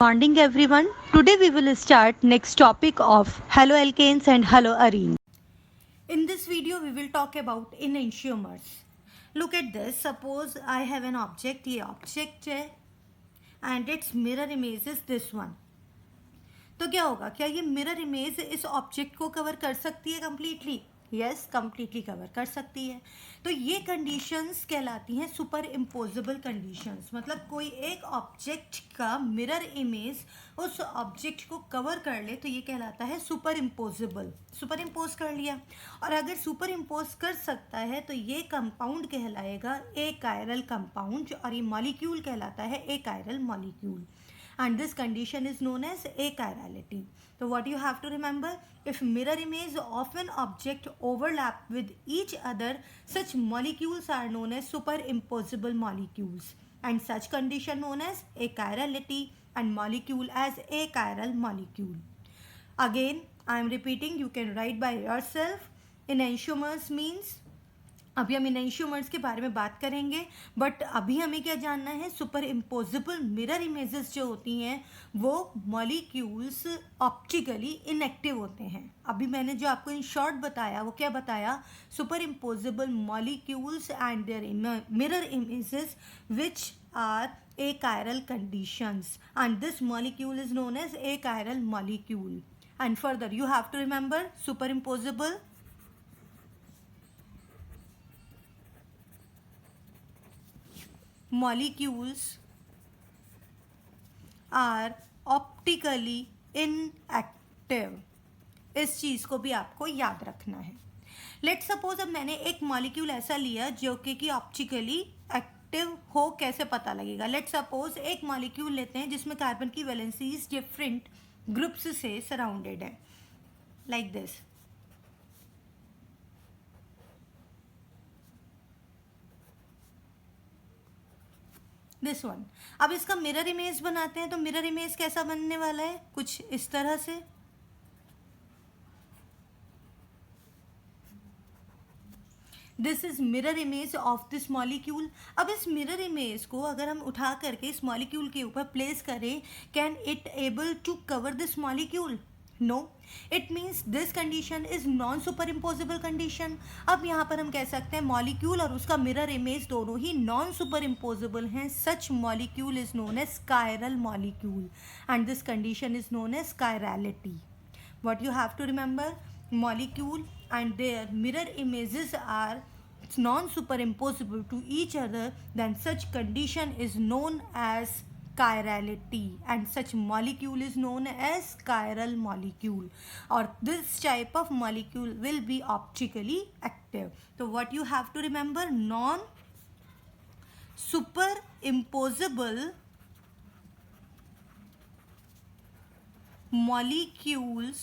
Morning everyone. Today we will start next topic of haloalkanes and haloarenes. In this video we will talk about enantiomers. Look at this. Suppose I have an object. ये object है and its mirror image is this one. तो क्या होगा? क्या ये mirror image इस object को cover कर सकती है completely? यस कंप्लीटली कवर कर सकती है. तो ये कंडीशंस कहलाती हैं सुपर इम्पोजिबल कंडीशंस. मतलब कोई एक ऑब्जेक्ट का मिरर इमेज उस ऑब्जेक्ट को कवर कर ले तो ये कहलाता है सुपर इम्पोजिबल. सुपर इम्पोज कर लिया, और अगर सुपर इम्पोज कर सकता है तो ये कंपाउंड कहलाएगा ए कायरल कंपाउंड, और ये मॉलिक्यूल कहलाता है a chiral molecule. And this condition is known as achirality. So what you have to remember, if mirror image of an object overlap with each other, such molecules are known as superimposable molecules, and such condition known as achirality, and molecule as achiral molecule. Again I am repeating, you can write by yourself. Enantiomers means, अभी हम enantiomers के बारे में बात करेंगे, but अभी हमें क्या जानना है, सुपर इम्पोजिबल मिरर इमेजेस जो होती हैं वो मॉलिक्यूल्स ऑप्टिकली इनएक्टिव होते हैं. अभी मैंने जो आपको इन शॉर्ट बताया वो क्या बताया, superimposable molecules and their mirror images which are achiral conditions, and this molecule is known as achiral molecule. And further you have to remember, superimposable molecules are optically inactive. इस चीज़ को भी आपको याद रखना है. लेट्स सपोज अब मैंने एक मॉलिक्यूल ऐसा लिया जो कि ऑप्टिकली एक्टिव हो, कैसे पता लगेगा. लेट्स सपोज एक मॉलिक्यूल लेते हैं जिसमें कार्बन की वैलेंसीज डिफरेंट ग्रुप्स से सराउंडेड है, लाइक दिस. This one. अब इसका मिरर इमेज बनाते हैं, तो मिरर इमेज कैसा बनने वाला है, कुछ इस तरह से. This is mirror image of this molecule. अब इस मिरर इमेज को अगर हम उठा करके इस मॉलिक्यूल के ऊपर प्लेस करें, can it able to cover this molecule? No. It means this condition is non superimposable condition. अब यहाँ पर हम कह सकते हैं मॉलिक्यूल और उसका मिरर इमेज दोनों ही नॉन सुपरइम्पोजिबल हैं. Such molecule is known as chiral molecule, and this condition is known as chirality. What you have to remember, molecule and their mirror images are non-superimposable to each other, then such condition is known as chirality, and such molecule is known as chiral molecule, or this type of molecule will be optically active. So what you have to remember, non-superimposable molecules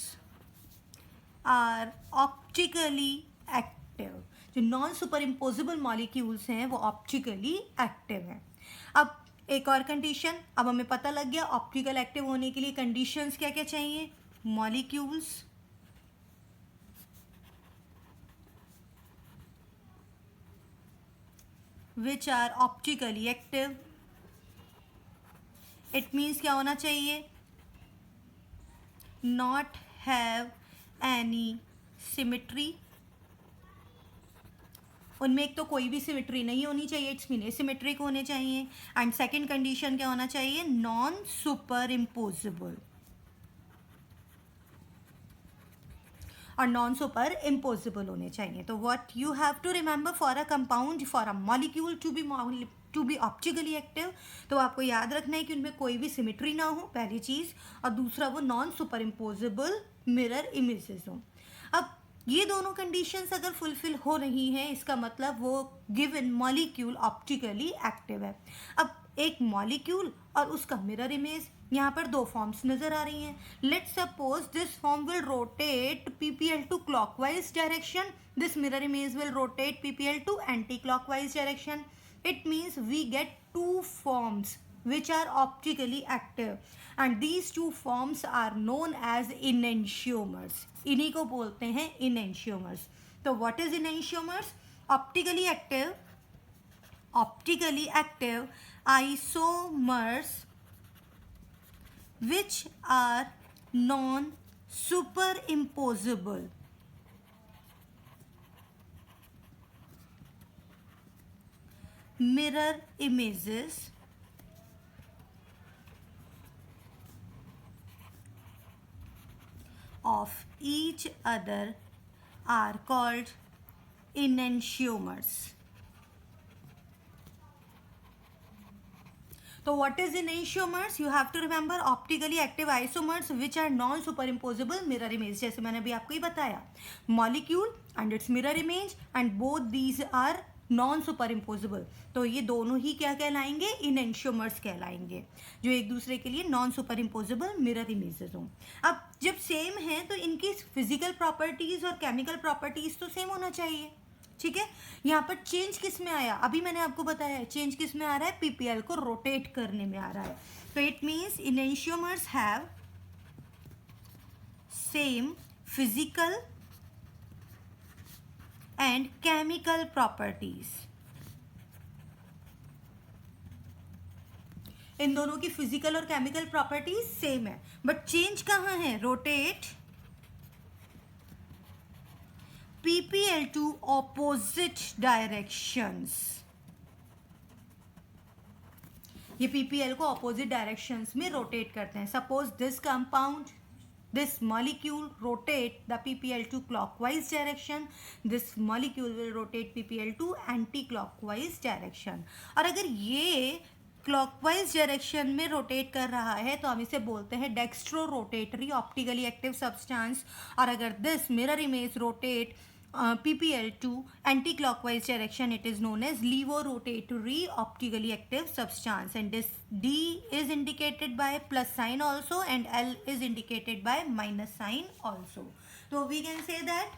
are optically active. जो non superimposable molecules हैं वो optically active हैं. अब एक और condition, अब हमें पता लग गया ऑप्टिकल एक्टिव होने के लिए कंडीशंस क्या क्या चाहिए. Molecules which are optically active. It means क्या होना चाहिए, नॉट हैव एनी सिमेट्री. उनमें एक तो कोई भी सिमेट्री नहीं होनी चाहिए, इट्स मीन एसिमेट्रिक होने चाहिए. एंड सेकंड कंडीशन क्या होना चाहिए, नॉन सुपर इम्पोजिबल, और नॉन सुपर इम्पोजिबल होने चाहिए. तो what you have to remember, for a compound, for a molecule to be optically active, तो आपको याद रखना है कि उनमें कोई भी सिमेट्री ना हो, पहली चीज़, और दूसरा वो non super imposable mirror images हो. अब ये दोनों कंडीशंस अगर फुलफिल हो रही हैं, इसका मतलब वो गिवन मॉलिक्यूल ऑप्टिकली एक्टिव है. अब एक मॉलिक्यूल और उसका मिरर इमेज, यहाँ पर दो फॉर्म्स नजर आ रही हैं. Let's suppose this form will rotate PPL to clockwise direction, this mirror image will rotate PPL to anticlockwise direction. It means we get two forms which are optically active, and these two forms are known as enantiomers. इन्हीं को बोलते हैं enantiomers. तो what is enantiomers? Optically active isomers which are non superimposable. Mirror images of each other are called enantiomers. So what is enantiomers? You have to remember optically active isomers which are non superimposable mirror image. जैसे मैंने अभी आपको ही बताया, molecule and its mirror image, and both these are non super imposable. तो ये दोनों ही क्या कहलाएंगे? इनएंशियोमर्स कहलाएंगे, जो एक दूसरे के लिए non super imposable mirror images हों. अब जब सेम है तो इनकी फिजिकल प्रॉपर्टीज और केमिकल प्रॉपर्टीज तो सेम होना चाहिए. ठीक है. यहाँ पर चेंज किस में आया? अभी मैंने आपको बताया है चेंज किस में आ रहा है? पीपीएल को रोटेट करने में आ रहा है. तो it means enantiomers have same physical and chemical properties. इन दोनों की फिजिकल और केमिकल प्रॉपर्टीज सेम है, बट चेंज कहाँ है? Rotate PPL to opposite directions. ये PPL को opposite directions में रोटेट करते हैं. Suppose this compound, this molecule rotate the PPL to clockwise direction, this molecule will rotate PPL to anti-clockwise direction. और अगर ये clockwise direction में rotate कर रहा है तो हम इसे बोलते हैं dextro-rotatory optically active substance. और अगर this mirror image rotate PPL to anti-clockwise direction, it is known as levorotatory optically active substance, and this D is indicated by plus sign also and L is indicated by minus sign also. So we can say that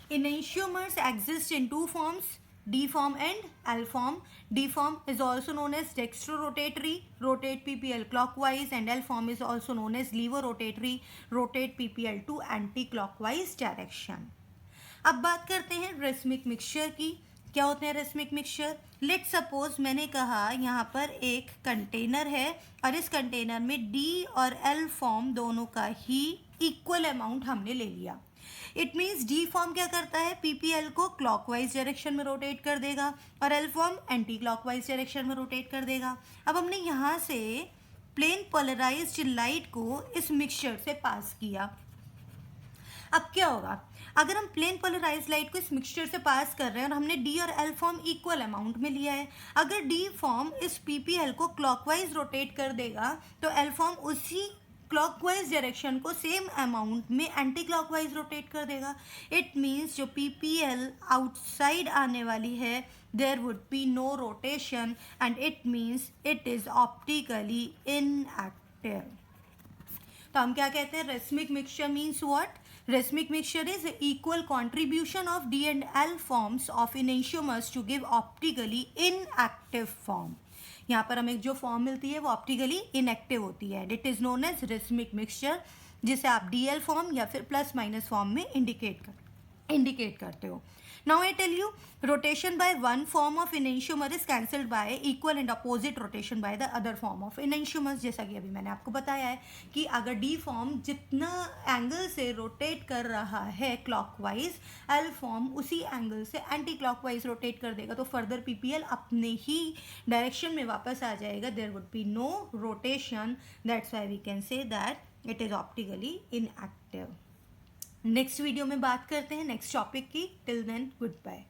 enantiomers exist in two forms, D form and L form. D form is also known as dextrorotatory, rotate PPL clockwise, and L form is also known as levorotatory, rotate PPL to anti-clockwise direction. अब बात करते हैं racemic mixture की. क्या होते हैं racemic mixture? Let suppose मैंने कहा यहाँ पर एक कंटेनर है और इस कंटेनर में D और L फॉर्म दोनों का ही इक्वल अमाउंट हमने ले लिया. इट मीन्स डी फॉर्म क्या करता है? पीपीएल को क्लॉकवाइज डायरेक्शन में रोटेट कर देगा और L form anti clockwise direction में रोटेट कर देगा. अब हमने यहाँ से प्लेन पोलराइज्ड लाइट को इस मिक्सचर से पास किया. अब क्या होगा? अगर हम प्लेन पोलराइज्ड लाइट को इस मिक्सचर से पास कर रहे हैं और हमने डी और एल फॉर्म इक्वल अमाउंट में लिया है, अगर डी फॉर्म इस पीपीएल को क्लॉकवाइज रोटेट कर देगा तो एल फॉर्म उसी क्लॉकवाइज डायरेक्शन को सेम अमाउंट में एंटी क्लॉकवाइज रोटेट कर देगा. इट मीन्स जो पीपीएल आउटसाइड आने वाली है there would be no rotation and it means it is optically inactive. तो हम क्या कहते हैं? Racemic mixture means what? Racemic mixture is equal contribution of D and L forms of enantiomers to give optically inactive form. यहाँ पर हमें जो form मिलती है वो ऑप्टिकली इनएक्टिव होती है. It is known as racemic mixture, जिसे आप DL फॉर्म या फिर प्लस माइनस फॉर्म में इंडिकेट करते हो. Now I tell you, rotation by one form of enantiomer is cancelled by equal and opposite rotation by the other form of enantiomers. जैसा कि अभी मैंने आपको बताया है कि अगर D फॉर्म जितना एंगल से रोटेट कर रहा है क्लॉकवाइज, L फॉर्म उसी एंगल से एंटी क्लॉकवाइज रोटेट कर देगा तो फर्दर PPL अपने ही डायरेक्शन में वापस आ जाएगा. There would be no rotation. That's why we can say that it is optically inactive. Next video में बात करते हैं नेक्स्ट टॉपिक की. Till then good bye.